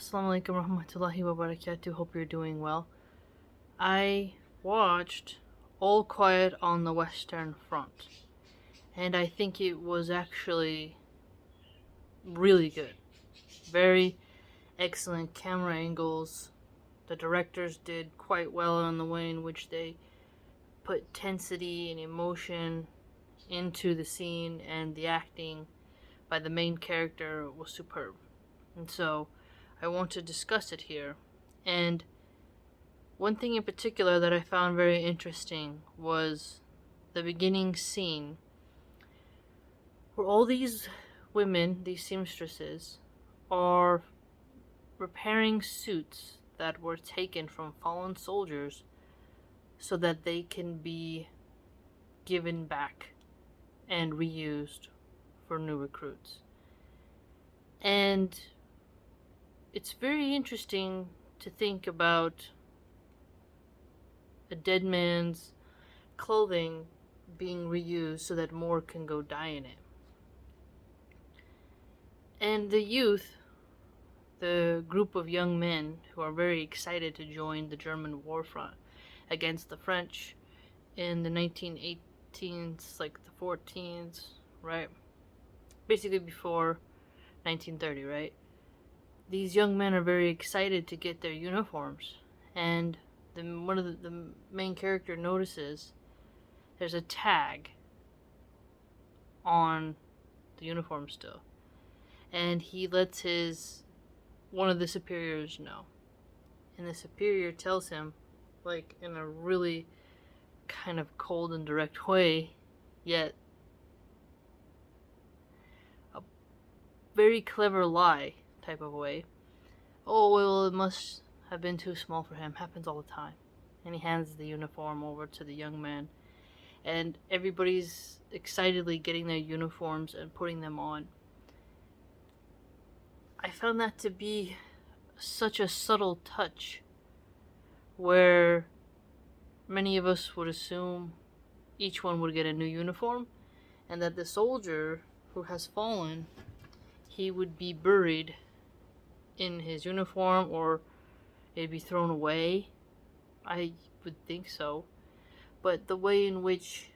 Assalamu alaikum warahmatullahi wabarakatuh. Hope you're doing well. I watched All Quiet on the Western Front, and I think it was actually really good. Very excellent camera angles. The directors did quite well on the way in which they put tensity and emotion into the scene, and the acting by the main character was superb. And so I want to discuss it here. And one thing in particular that I found very interesting was the beginning scene where all these women, these seamstresses, are repairing suits that were taken from fallen soldiers so that they can be given back and reused for new recruits. And it's very interesting to think about a dead man's clothing being reused so that more can go die in it. And the youth, the group of young men who are very excited to join the German war front against the French in the 1918s, like the 14s, right? Basically before 1930, right? These young men are very excited to get their uniforms, and one of the main character notices there's a tag on the uniform still, and he lets one of the superiors know, and the superior tells him, like in a really kind of cold and direct way, yet a very clever lie type of way. Oh, well, it must have been too small for him. Happens all the time. And he hands the uniform over to the young man. And everybody's excitedly getting their uniforms and putting them on. I found that to be such a subtle touch where many of us would assume each one would get a new uniform, and that the soldier who has fallen, he would be buried in his uniform, or it'd be thrown away. I would think so. But the way in which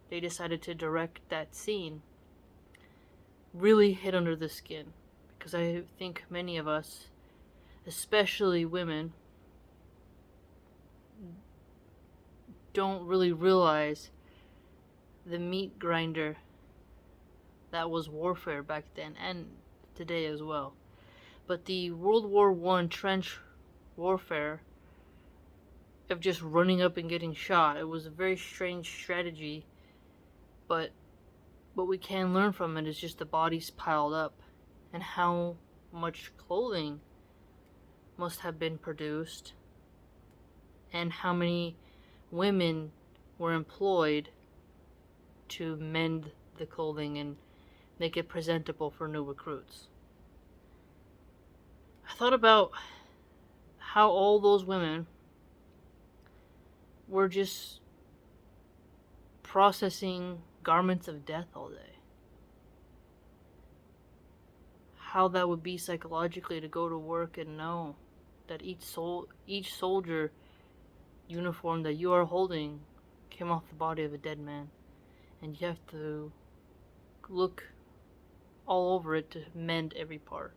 they decided to direct that scene really hit under the skin, because I think many of us, especially women, don't really realize the meat grinder that was warfare back then and today as well. But the World War I trench warfare of just running up and getting shot, it was a very strange strategy, but what we can learn from it is just the bodies piled up and how much clothing must have been produced and how many women were employed to mend the clothing and make it presentable for new recruits. I thought about how all those women were just processing garments of death all day. How that would be psychologically to go to work and know that each soldier uniform that you are holding came off the body of a dead man, and you have to look all over it to mend every part.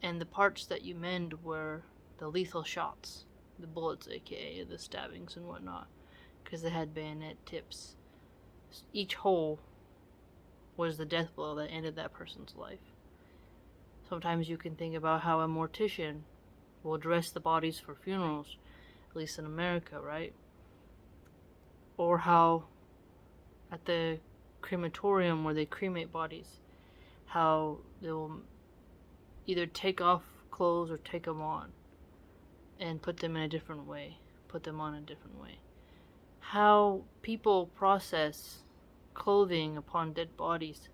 And the parts that you mend were the lethal shots, the bullets, aka the stabbings and whatnot, because they had bayonet tips. Each hole was the death blow that ended that person's life. Sometimes you can think about how a mortician will dress the bodies for funerals, at least in America, right? Or how at the crematorium where they cremate bodies, how they will either take off clothes or take them on and put them in a different way, put them on a different way. How people process clothing upon dead bodies,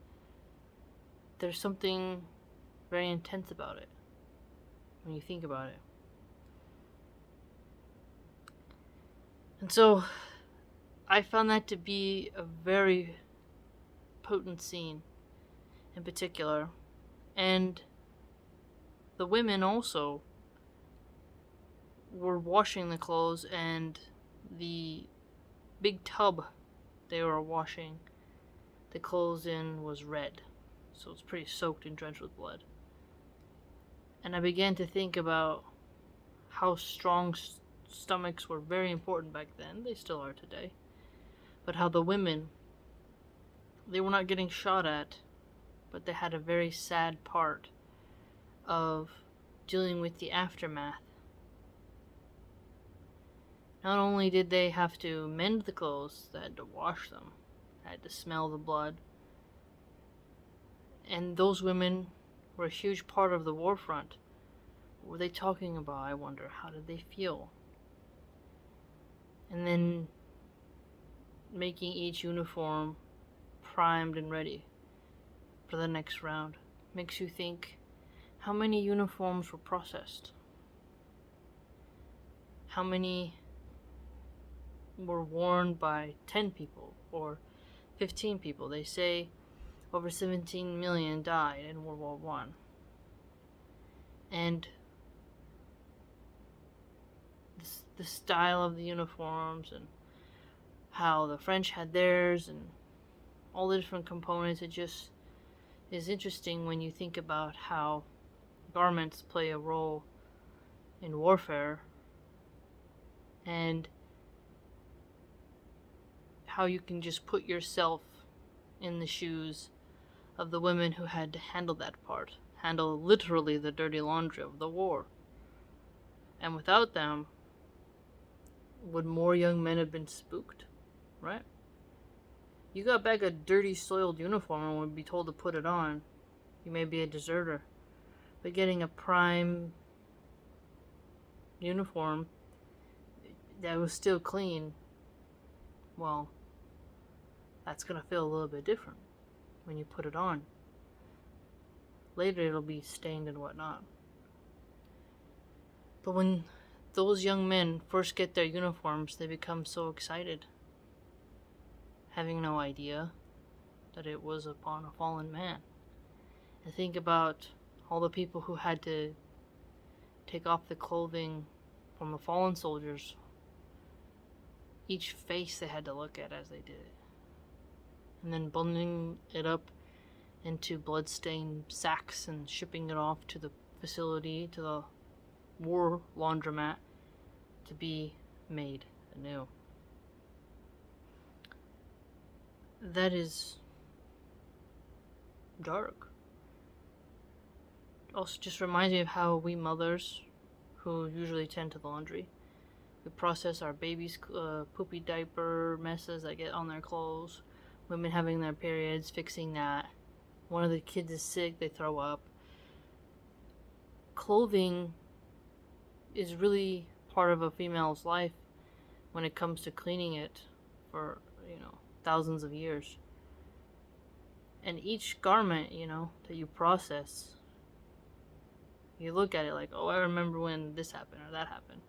there's something very intense about it when you think about it. And so I found that to be a very potent scene in particular, and the women also were washing the clothes, and the big tub they were washing the clothes in was red. So it's pretty soaked and drenched with blood. And I began to think about how strong stomachs were very important back then. They still are today. But how the women, they were not getting shot at, but they had a very sad part of dealing with the aftermath. Not only did they have to mend the clothes, they had to wash them, they had to smell the blood. And those women were a huge part of the war front. What were they talking about, I wonder? How did they feel? And then making each uniform primed and ready for the next round makes you think, how many uniforms were processed? How many were worn by 10 people or 15 people? They say over 17 million died in World War One. And the style of the uniforms and how the French had theirs and all the different components, it just is interesting when you think about how garments play a role in warfare and how you can just put yourself in the shoes of the women who had to handle that part, handle literally the dirty laundry of the war. And without them, would more young men have been spooked, right? You got back a dirty, soiled uniform and would be told to put it on. You may be a deserter. But getting a prime uniform that was still clean, well, that's gonna feel a little bit different when you put it on. Later it'll be stained and whatnot. But when those young men first get their uniforms, they become so excited, having no idea that it was upon a fallen man. And think about all the people who had to take off the clothing from the fallen soldiers, each face they had to look at as they did it, and then bundling it up into blood-stained sacks and shipping it off to the facility, to the war laundromat, to be made anew. That is dark. Also just reminds me of how we mothers, who usually tend to the laundry, we process our babies' poopy diaper messes that get on their clothes, women having their periods, fixing that. One of the kids is sick, they throw up. Clothing is really part of a female's life when it comes to cleaning it for, thousands of years. And each garment, that you process, you look at it like, oh, I remember when this happened or that happened.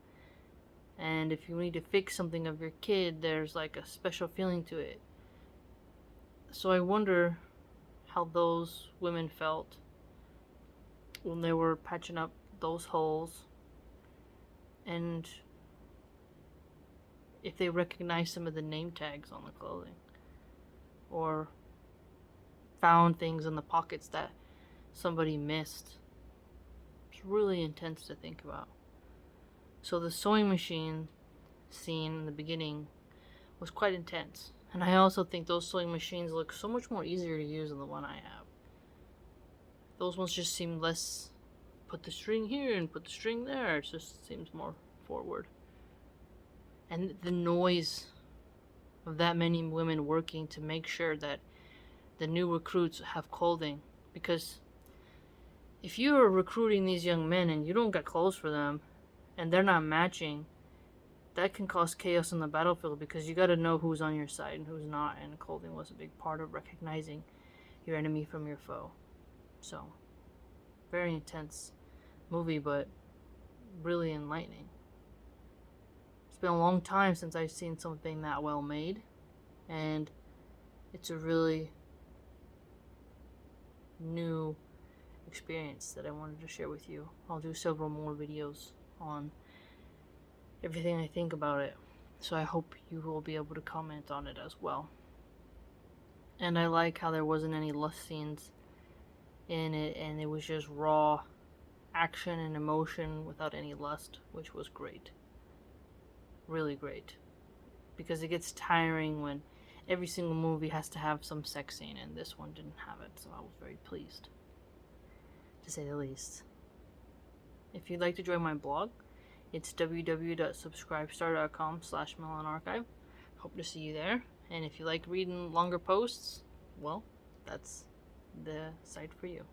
And if you need to fix something of your kid, there's like a special feeling to it. So I wonder how those women felt when they were patching up those holes, and if they recognized some of the name tags on the clothing, or found things in the pockets that somebody missed. It's really intense to think about. So the sewing machine scene in the beginning was quite intense. And I also think those sewing machines look so much more easier to use than the one I have. Those ones just seem less, put the string here and put the string there. It just seems more forward. And the noise of that many women working to make sure that the new recruits have clothing. Because if you are recruiting these young men and you don't got clothes for them, and they're not matching, that can cause chaos on the battlefield, because you got to know who's on your side and who's not, and clothing was a big part of recognizing your enemy from your foe. So, very intense movie, but really enlightening. It's been a long time since I've seen something that well made, and it's a really new experience that I wanted to share with you. I'll do several more videos on everything I think about it, so I hope you will be able to comment on it as well. And I like how there wasn't any lust scenes in it, and it was just raw action and emotion without any lust, which was great. Really great. Because it gets tiring when every single movie has to have some sex scene, and this one didn't have it, so I was very pleased, to say the least. If you'd like to join my blog, it's www.subscribestar.com/MilahanArchive. Hope to see you there. And if you like reading longer posts, well, that's the site for you.